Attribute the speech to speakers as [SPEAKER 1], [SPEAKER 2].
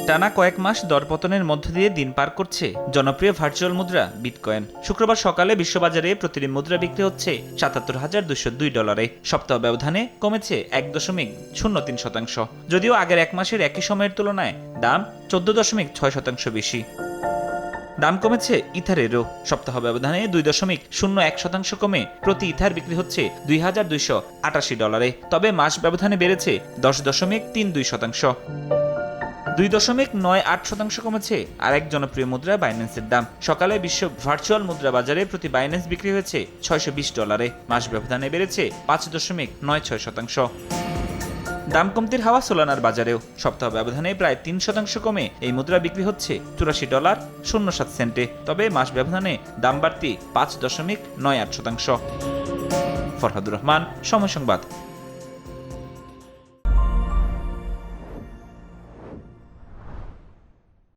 [SPEAKER 1] টানা কয়েক মাস দরপতনের মধ্য দিয়ে দিন পার করছে জনপ্রিয় ভার্চুয়াল মুদ্রা বিটকয়েন। শুক্রবার সকালে বিশ্ববাজারে প্রতিটি মুদ্রা বিক্রি হচ্ছে $৭৭,202। সপ্তাহ ব্যবধানে কমেছে ১.০৩%। যদিও আগের এক মাসের একই সময়ের তুলনায় দাম ১৪.৬% বেশি। দাম কমেছে ইথারেরও। সপ্তাহ ব্যবধানে ২.০১% কমে প্রতি ইথার বিক্রি হচ্ছে $২,২৮৮। তবে মাস ব্যবধানে বেড়েছে ১০.৩২%। ২.৯৮% কমেছে আরেক জনপ্রিয় মুদ্রা বাইন্যান্সের দাম। সকালে বিশ্ব ভার্চুয়াল মুদ্রা বাজারে প্রতি বাইন্যান্স বিক্রি হয়েছে $৬২০। মাস ব্যবধানে বেড়েছে ৫.৯৬%। দাম কমতির হাওয়া সোলানার বাজারেও। সপ্তাহ ব্যবধানে প্রায় ৩% কমে এই মুদ্রা বিক্রি হচ্ছে $৮৪.০৭। তবে মাস ব্যবধানে দাম বাড়তি ৫.৯৮%। ফরহাদুর রহমান, সময় সংবাদ।